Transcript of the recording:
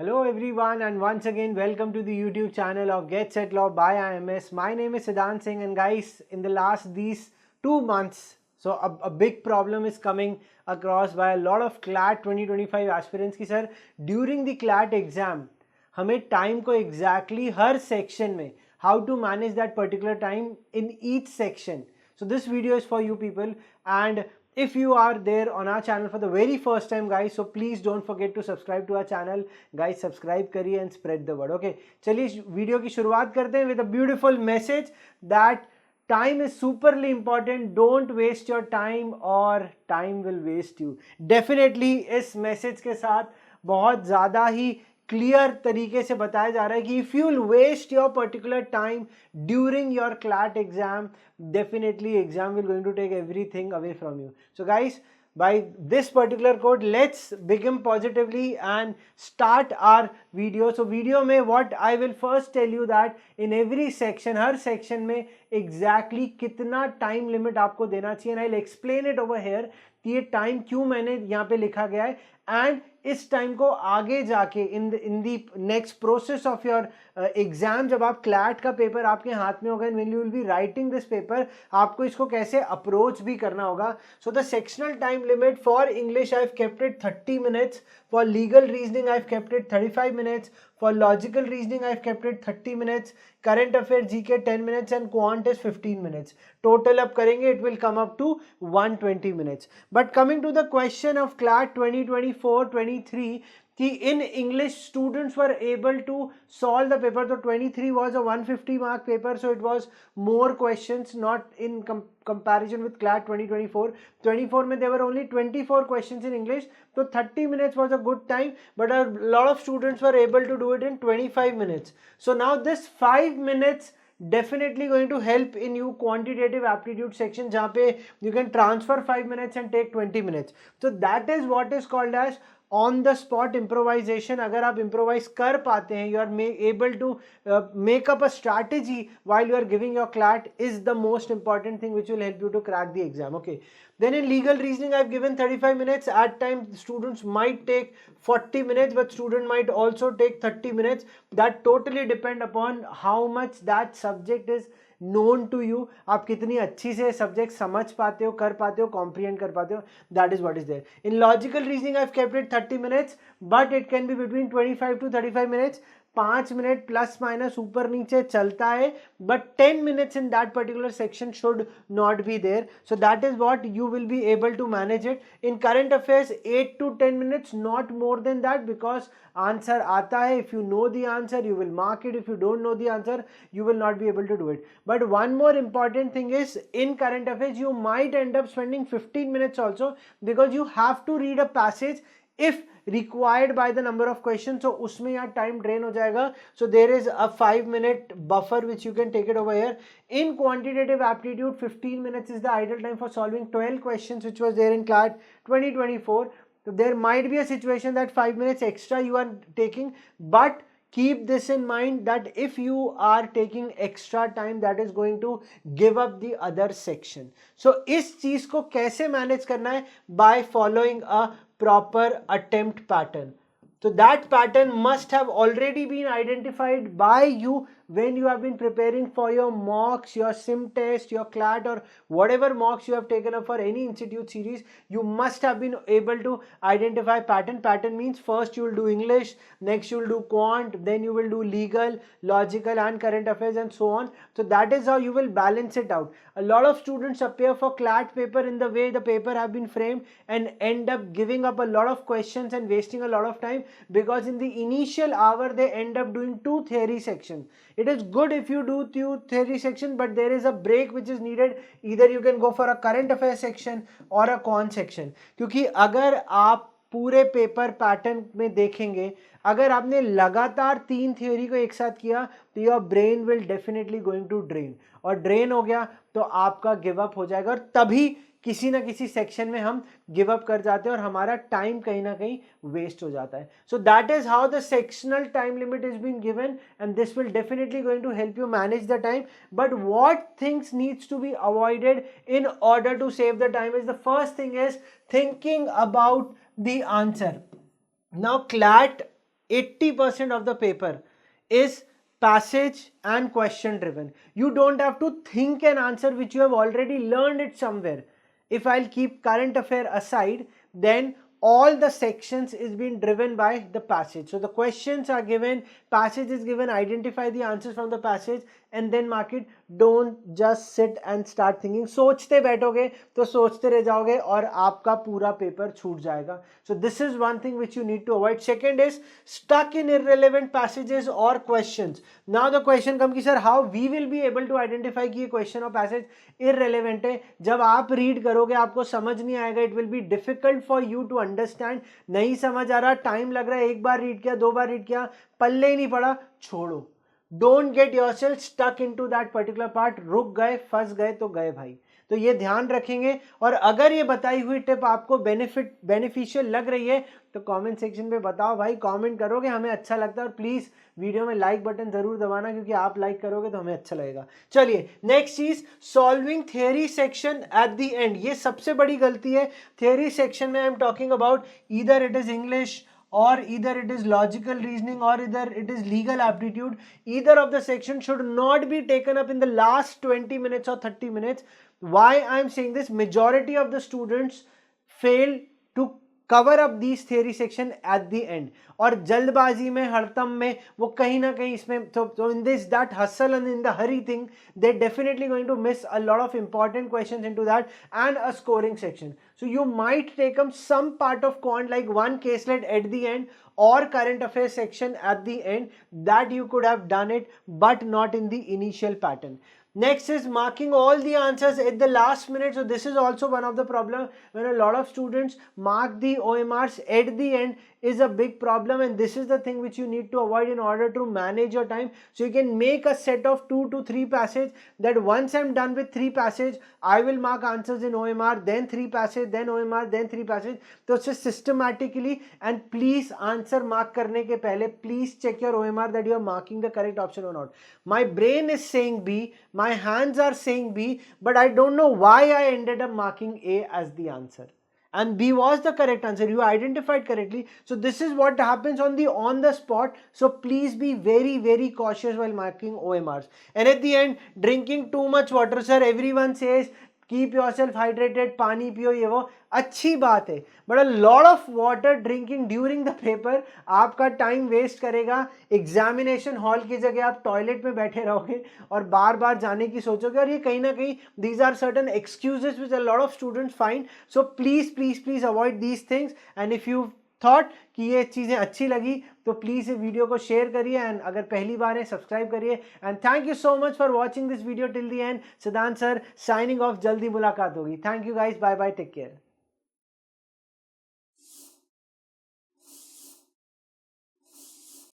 Hello everyone, and once again welcome to the YouTube channel of Get Set Law by IMS. My name is Siddhant Singh, and guys, in the last these 2 months, a big problem is coming across by a lot of CLAT 2025 aspirants ki sir, during the CLAT exam हमें time को exactly हर section में how to manage that particular time in each section. So this video is for you people, and if you are there on our channel for the very first time guys, so please don't forget to subscribe to our channel guys. Subscribe करिए and spread the word. Okay, चलिए video की शुरुआत करते हैं with a beautiful message that time is superly important. Don't waste your time or time will waste you. Definitely इस message के साथ बहुत ज़्यादा ही क्लियर तरीके से बताया जा रहा है कि if you will waste your particular time during your CLAT exam, definitely exam will going to take everything away from you. So guys, by this particular code, let's begin positively and start our video. So video में what I will first tell you that in every section, her section में exactly कितना time limit आपको देना चाहिए, and I'll explain it over here कि ये time क्यों मैंने यहाँ पे लिखा गया है, and इस टाइम को आगे जाके in the next process of your exam, जब आप क्लैट का पेपर आपके हाथ में होगा, when you will be writing this paper, आपको इसको कैसे अप्रोच भी करना होगा. So the sectional time limit for English I have kept it 30 minutes, for legal reasoning I have kept it 35 minutes, for logical reasoning I have kept it 30 minutes, current affairs GK 10 minutes, and quant is 15 minutes. Total up करेंगे, it will come up to 120 minutes. But coming to the question of CLAT 2024-23, कि in English students were able to solve the paper. So 23 was a 150 mark paper, so it was more questions, not in comparison with CLAT 2024. 24 में there were only 24 questions in English, so 30 minutes was a good time, but a lot of students were able to do it in 25 minutes. So now this 5 minutes definitely going to help in you quantitative aptitude section, जहाँ पे you can transfer 5 minutes and take 20 minutes. So that is what is called as on the spot improvisation. अगर आप improvise कर पाते हैं, you are able to make up a strategy while you are giving your CLAT is the most important thing which will help you to crack the exam. Okay, then in legal reasoning I've given 35 minutes. At times students might take 40 minutes, but student might also take 30 minutes. That totally depend upon how much that subject is known to you. आप कितनी अच्छी से subject समझ पाते हो, कर पाते हो, कॉम्प्रिहेंड कर पाते हो. That is what is there. In logical reasoning I've kept it 30 minutes, but it can be between 25 to 35 minutes. 5 minute plus minus ऊपर नीचे चलता है, but 10 minutes in that particular section should not be there. So that is what you will be able to manage it. In current affairs 8 to 10 minutes, not more than that, because answer आता है. If you know the answer, you will mark it. If you don't know the answer, you will not be able to do it. But one more important thing is, in current affairs you might end up spending 15 minutes also, because you have to read a passage if required by the number of questions. So उसमें यहाँ time drain हो जाएगा. So there is a 5-minute buffer which you can take it over here. In quantitative aptitude 15 minutes is the ideal time for solving 12 questions which was there in CLAT 2024. So there might be a situation that 5 minutes extra you are taking, but keep this in mind that if you are taking extra time, that is going to give up the other section. So इस चीज को कैसे manage करना है? By following a proper attempt pattern. So that pattern must have already been identified by you when you have been preparing for your mocks, your sim test, your CLAT, or whatever mocks you have taken up for any institute series. You must have been able to identify pattern. Pattern means first you will do English, next you will do quant, then you will do legal, logical, and current affairs, and so on. So that is how you will balance it out. A lot of students appear for CLAT paper in the way the paper have been framed and end up giving up a lot of questions and wasting a lot of time, because in the initial hour they end up doing 2 theory sections. It is good if you do 2 theory section, but there is a break which is needed. Either you can go for a current affairs section or a quant section. क्योंकि अगर आप पूरे paper pattern में देखेंगे, अगर आपने लगातार 3 theory को एक साथ किया, तो your brain will definitely going to drain, और ड्रेन हो गया तो आपका गिव अप हो जाएगा, और तभी किसी ना किसी सेक्शन में हम गिव अप कर जाते हैं और हमारा टाइम कहीं ना कहीं वेस्ट हो जाता है. So that is how the sectional time limit is been given, and this will definitely going to help you manage the time. But what things needs to be avoided in order to save the time is, the first thing is thinking about the answer. Now CLAT 80% of the paper is passage and question driven. You don't have to think an answer which you have already learned it somewhere. If I'll keep current affair aside, then all the sections is being driven by the passage. So the questions are given, passage is given, identify the answers from the passage and then mark it. Don't just sit and start thinking. सोचते बैठोगे तो सोचते रह जाओगे और आपका पूरा paper छूट जाएगा. So this is one thing which you need to avoid. Second is stuck in irrelevant passages or questions. Now the question comes कि sir how we will be able to identify कि ये question और passage irrelevant है. जब आप read करोगे आपको समझ नहीं आएगा. It will be difficult for you to understand. नहीं समझ आ रहा, टाइम लग रहा है, एक बार रीड किया, 2 बार रीड किया, पल्ले ही नहीं पड़ा, छोड़ो. Don't get yourself stuck into that particular part. रुक गए, फंस गए तो गए भाई. तो ये ध्यान रखेंगे. और अगर ये बताई हुई टिप आपको बेनिफिशियल लग रही है तो कमेंट सेक्शन पे बताओ भाई. कमेंट करोगे हमें अच्छा लगता है. और प्लीज वीडियो में लाइक बटन जरूर दबाना क्योंकि आप लाइक करोगे तो हमें अच्छा लगेगा. चलिए नेक्स्ट चीज, solving theory section at the end. ये सबसे बड़ी गलती है थियरी सेक्शन में. I am talking about either it is English or either it is logical reasoning or either it is legal aptitude. Either of the section should not be taken up in the last 20 minutes or 30 minutes. Why I am saying this? Majority of the students fail to cover up these theory section at the end. और जल्दबाजी में, हड़तम में वो कहीं ना कहीं इसमें so in this that hustle and in the hurry thing they definitely going to miss a lot of important questions into that and a scoring section. So you might take up some part of quant like one caselet at the end or current affairs section at the end, that you could have done it but not in the initial pattern. Next is marking all the answers at the last minute. So this is also one of the problem when a lot of students mark the OMRs at the end is a big problem, and this is the thing which you need to avoid in order to manage your time. So you can make a set of 2 to 3 passage, that once I'm done with 3 passage I will mark answers in OMR, then 3 passage, then OMR, then 3 passage. तो उससे systematically, and please answer mark करने के पहले please check your OMR that you are marking the correct option or not. My brain is saying B, my hands are saying B, but I don't know why I ended up marking A as the answer. And B was the correct answer. You identified correctly. So this is what happens on the spot. So please be very, very cautious while marking OMRs. And at the end, drinking too much water. Sir, everyone says keep yourself hydrated, पानी पियो, ये वो अच्छी बात है, but a lot of water drinking during the paper आपका time waste करेगा. Examination hall की जगह आप टॉयलेट में बैठे रहोगे और बार बार जाने की सोचोगे, और ये कहीं ना कहीं these are certain excuses which a lot of students find. So please avoid these things. And if you thought कि ये चीज़ें अच्छी लगी तो प्लीज़ ये वीडियो को शेयर करिए, एंड अगर पहली बार है सब्सक्राइब करिए. And thank you so much for watching this video till the end. Siddhant sir signing off. जल्दी मुलाकात होगी. Thank you guys, bye bye, take care.